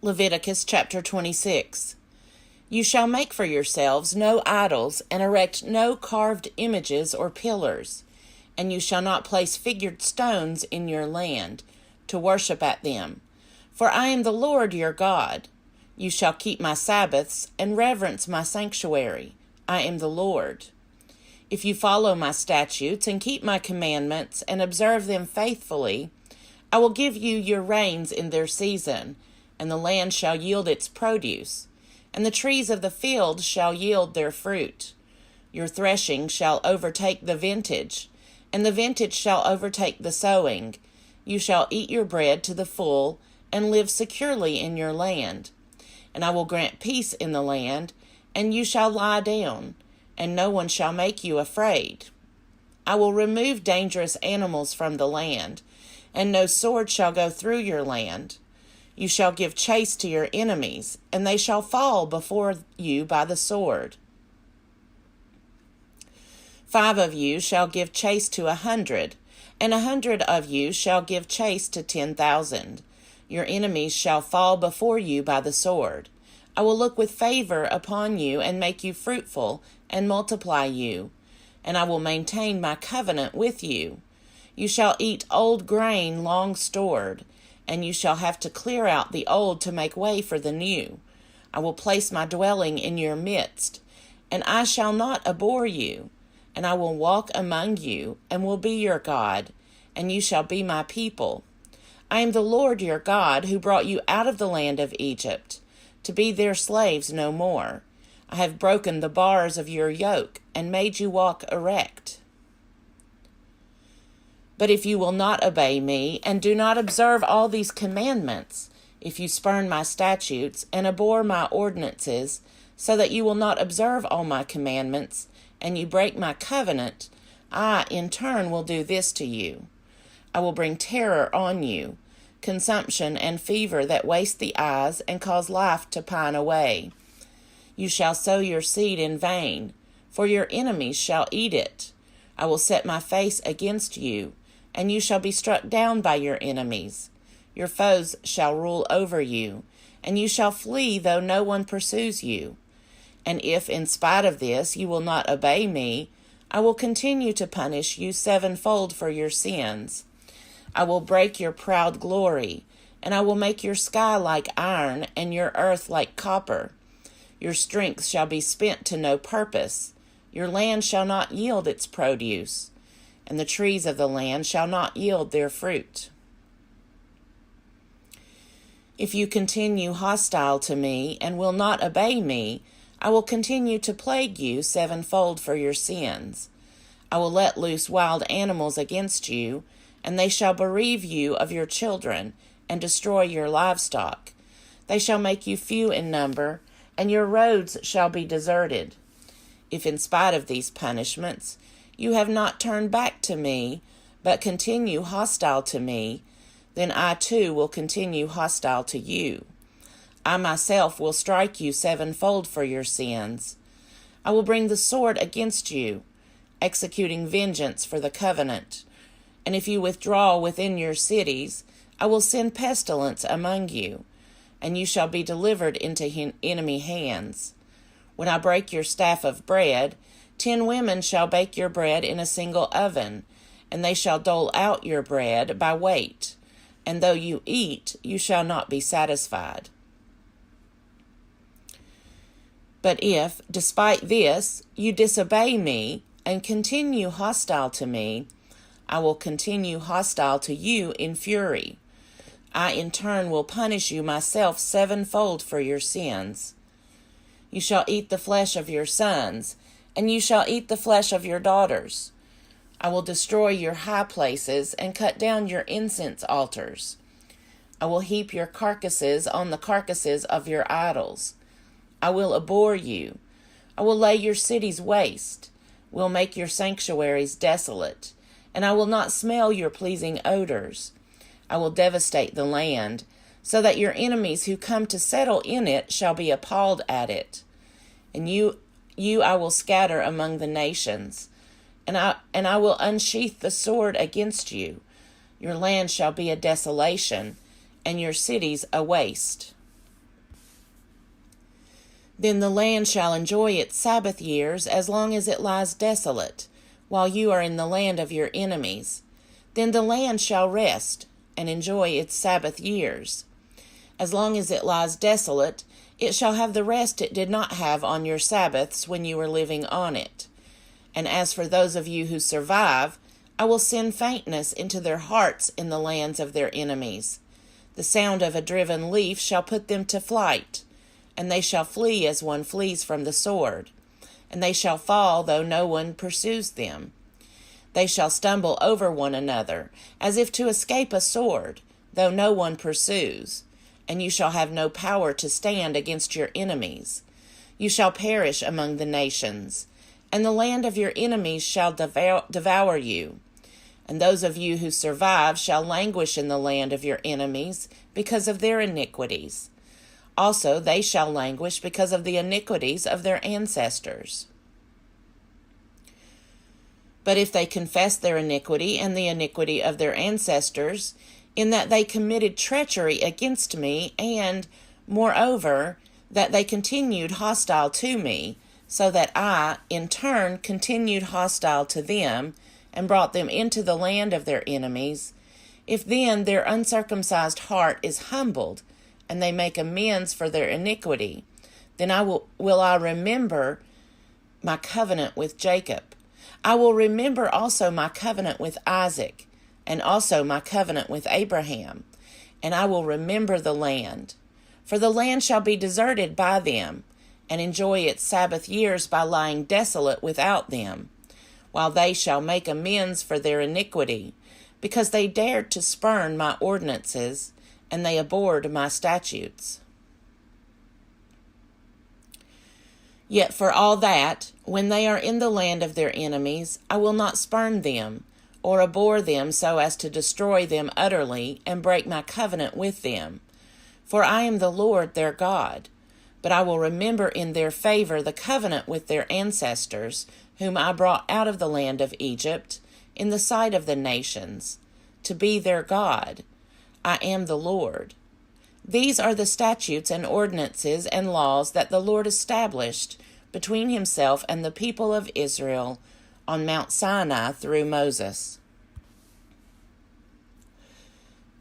Leviticus chapter 26. You shall make for yourselves no idols, and erect no carved images or pillars. And you shall not place figured stones in your land, to worship at them. For I am the Lord your God. You shall keep my Sabbaths, and reverence my sanctuary. I am the Lord. If you follow my statutes, and keep my commandments, and observe them faithfully, I will give you your rains in their season, and the land shall yield its produce, and the trees of the field shall yield their fruit. Your threshing shall overtake the vintage, and the vintage shall overtake the sowing. You shall eat your bread to the full, and live securely in your land. And I will grant peace in the land, and you shall lie down, and no one shall make you afraid. I will remove dangerous animals from the land, and no sword shall go through your land. You shall give chase to your enemies, and they shall fall before you by the sword. 5 of you shall give chase to 100, and 100 of you shall give chase to 10,000. Your enemies shall fall before you by the sword. I will look with favor upon you, and make you fruitful, and multiply you, and I will maintain my covenant with you. You shall eat old grain long stored, and you shall have to clear out the old to make way for the new. I will place my dwelling in your midst, and I shall not abhor you. And I will walk among you, and will be your God, and you shall be my people. I am the Lord your God, who brought you out of the land of Egypt, to be their slaves no more. I have broken the bars of your yoke, and made you walk erect. But if you will not obey me, and do not observe all these commandments, if you spurn my statutes, and abhor my ordinances, so that you will not observe all my commandments, and you break my covenant, I, in turn, will do this to you. I will bring terror on you, consumption and fever that waste the eyes and cause life to pine away. You shall sow your seed in vain, for your enemies shall eat it. I will set my face against you, and you shall be struck down by your enemies. Your foes shall rule over you, and you shall flee though no one pursues you. And if, in spite of this, you will not obey me, I will continue to punish you sevenfold for your sins. I will break your proud glory, and I will make your sky like iron, and your earth like copper. Your strength shall be spent to no purpose. Your land shall not yield its produce, and the trees of the land shall not yield their fruit. If you continue hostile to me, and will not obey me, I will continue to plague you sevenfold for your sins. I will let loose wild animals against you, and they shall bereave you of your children, and destroy your livestock. They shall make you few in number, and your roads shall be deserted. If in spite of these punishments you have not turned back to me, but continue hostile to me, then I too will continue hostile to you. I myself will strike you sevenfold for your sins. I will bring the sword against you, executing vengeance for the covenant. And if you withdraw within your cities, I will send pestilence among you, and you shall be delivered into enemy hands. When I break your staff of bread, 10 women shall bake your bread in a single oven, and they shall dole out your bread by weight. And though you eat, you shall not be satisfied. But if, despite this, you disobey me and continue hostile to me, I will continue hostile to you in fury. I in turn will punish you myself sevenfold for your sins. You shall eat the flesh of your sons, and you shall eat the flesh of your daughters. I will destroy your high places and cut down your incense altars. I will heap your carcasses on the carcasses of your idols. I will abhor you. I will lay your cities waste, will make your sanctuaries desolate, and I will not smell your pleasing odors. I will devastate the land, so that your enemies who come to settle in it shall be appalled at it. And you I will scatter among the nations, and I will unsheath the sword against you. Your land shall be a desolation, and your cities a waste. Then the land shall enjoy its Sabbath years as long as it lies desolate, while you are in the land of your enemies. Then the land shall rest and enjoy its Sabbath years. As long as it lies desolate, it shall have the rest it did not have on your Sabbaths when you were living on it. And as for those of you who survive, I will send faintness into their hearts in the lands of their enemies. The sound of a driven leaf shall put them to flight, and they shall flee as one flees from the sword. And they shall fall, though no one pursues them. They shall stumble over one another, as if to escape a sword, though no one pursues. And you shall have no power to stand against your enemies. You shall perish among the nations, and the land of your enemies shall devour you. And those of you who survive shall languish in the land of your enemies because of their iniquities. Also they shall languish because of the iniquities of their ancestors. But if they confess their iniquity and the iniquity of their ancestors, in that they committed treachery against me, and, moreover, that they continued hostile to me, so that I, in turn, continued hostile to them, and brought them into the land of their enemies, if then their uncircumcised heart is humbled, and they make amends for their iniquity, then will I remember my covenant with Jacob. I will remember also my covenant with Isaac, and also my covenant with Abraham, and I will remember the land. For the land shall be deserted by them, and enjoy its Sabbath years by lying desolate without them, while they shall make amends for their iniquity, because they dared to spurn my ordinances, and they abhorred my statutes. Yet for all that, when they are in the land of their enemies, I will not spurn them, or abhor them so as to destroy them utterly, and break my covenant with them. For I am the Lord their God. But I will remember in their favor the covenant with their ancestors, whom I brought out of the land of Egypt, in the sight of the nations, to be their God. I am the Lord. These are the statutes and ordinances and laws that the Lord established between himself and the people of Israel on Mount Sinai through Moses.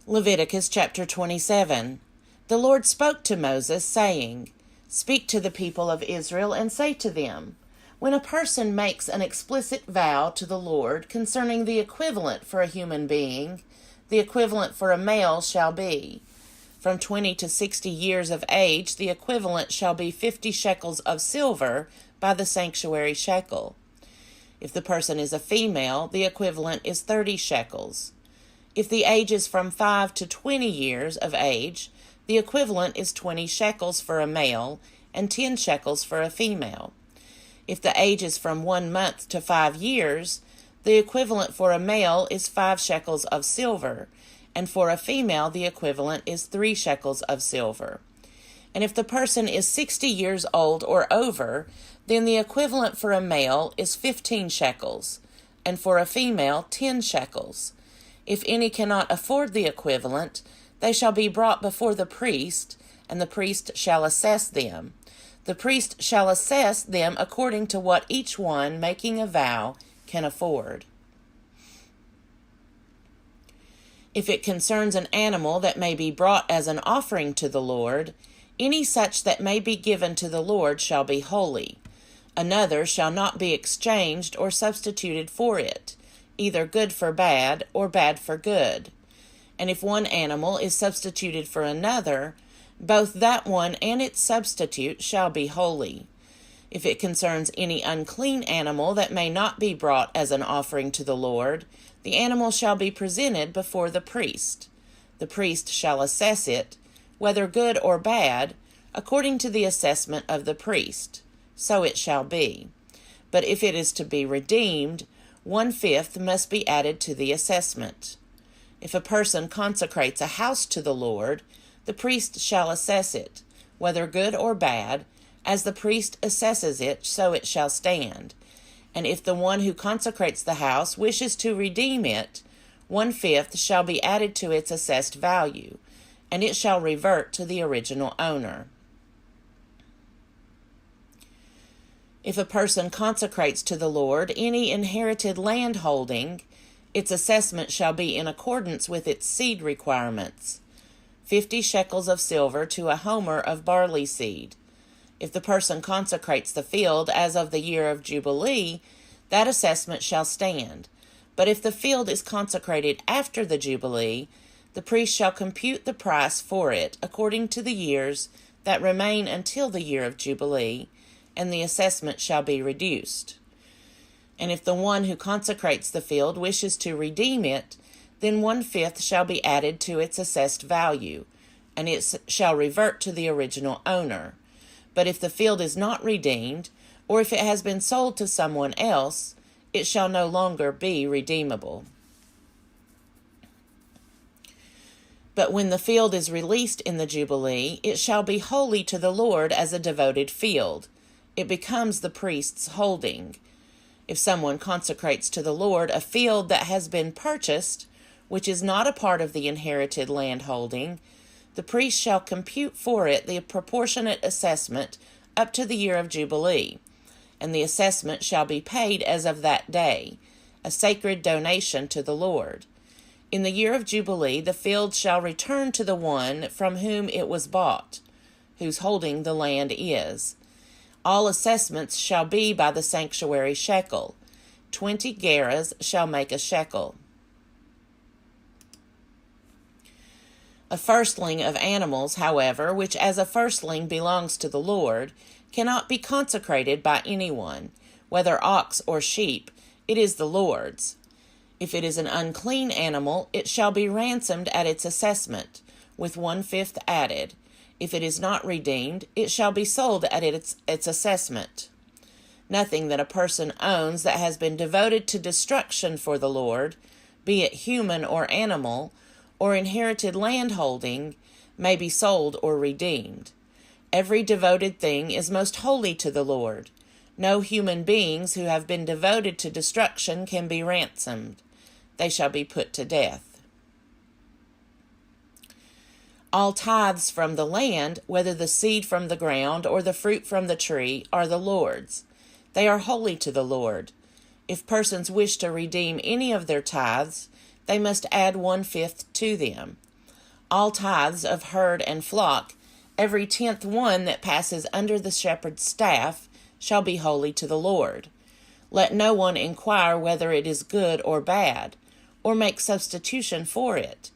Leviticus chapter 27. The Lord spoke to Moses, saying, Speak to the people of Israel and say to them, When a person makes an explicit vow to the Lord concerning the equivalent for a human being, the equivalent for a male shall be, from 20 to 60 years of age, the equivalent shall be 50 shekels of silver by the sanctuary shekel. If the person is a female, the equivalent is 30 shekels. If the age is from 5 to 20 years of age, the equivalent is 20 shekels for a male and 10 shekels for a female. If the age is from 1 month to 5 years, the equivalent for a male is 5 shekels of silver, and for a female the equivalent is 3 shekels of silver. And if the person is 60 years old or over, then the equivalent for a male is 15 shekels, and for a female 10 shekels. If any cannot afford the equivalent, they shall be brought before the priest, and the priest shall assess them. The priest shall assess them according to what each one making a vow can afford. If it concerns an animal that may be brought as an offering to the Lord, any such that may be given to the Lord shall be holy. Another shall not be exchanged or substituted for it, either good for bad or bad for good. And if one animal is substituted for another, both that one and its substitute shall be holy. If it concerns any unclean animal that may not be brought as an offering to the Lord, the animal shall be presented before the priest. The priest shall assess it, whether good or bad, according to the assessment of the priest. So it shall be. But if it is to be redeemed, 1/5 must be added to the assessment. If a person consecrates a house to the Lord, the priest shall assess it, whether good or bad, as the priest assesses it, so it shall stand. And if the one who consecrates the house wishes to redeem it, 1/5 shall be added to its assessed value, and it shall revert to the original owner. If a person consecrates to the Lord any inherited land holding, its assessment shall be in accordance with its seed requirements, 50 shekels of silver to a homer of barley seed. If the person consecrates the field as of the year of Jubilee, that assessment shall stand. But if the field is consecrated after the Jubilee, the priest shall compute the price for it according to the years that remain until the year of Jubilee, and the assessment shall be reduced. And if the one who consecrates the field wishes to redeem it, then 1/5 shall be added to its assessed value, and it shall revert to the original owner. But if the field is not redeemed, or if it has been sold to someone else, it shall no longer be redeemable. But when the field is released in the Jubilee, it shall be holy to the Lord as a devoted field. It becomes the priest's holding. If someone consecrates to the Lord a field that has been purchased, which is not a part of the inherited land holding, the priest shall compute for it the proportionate assessment up to the year of Jubilee, and the assessment shall be paid as of that day, a sacred donation to the Lord. In the year of Jubilee, the field shall return to the one from whom it was bought, whose holding the land is. All assessments shall be by the sanctuary shekel. 20 gerahs shall make a shekel. A firstling of animals, however, which as a firstling belongs to the Lord, cannot be consecrated by anyone, whether ox or sheep. It is the Lord's. If it is an unclean animal, it shall be ransomed at its assessment, with 1/5 added. If it is not redeemed, it shall be sold at its assessment. Nothing that a person owns that has been devoted to destruction for the Lord, be it human or animal, or inherited land holding, may be sold or redeemed. Every devoted thing is most holy to the Lord. No human beings who have been devoted to destruction can be ransomed. They shall be put to death. All tithes from the land, whether the seed from the ground or the fruit from the tree, are the Lord's. They are holy to the Lord. If persons wish to redeem any of their tithes, they must add 1/5 to them. All tithes of herd and flock, every 10th one that passes under the shepherd's staff, shall be holy to the Lord. Let no one inquire whether it is good or bad, or make substitution for it.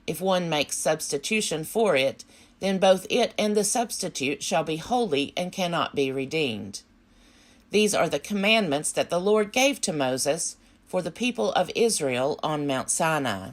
If one makes substitution for it, then both it and the substitute shall be holy and cannot be redeemed. These are the commandments that the Lord gave to Moses for the people of Israel on Mount Sinai.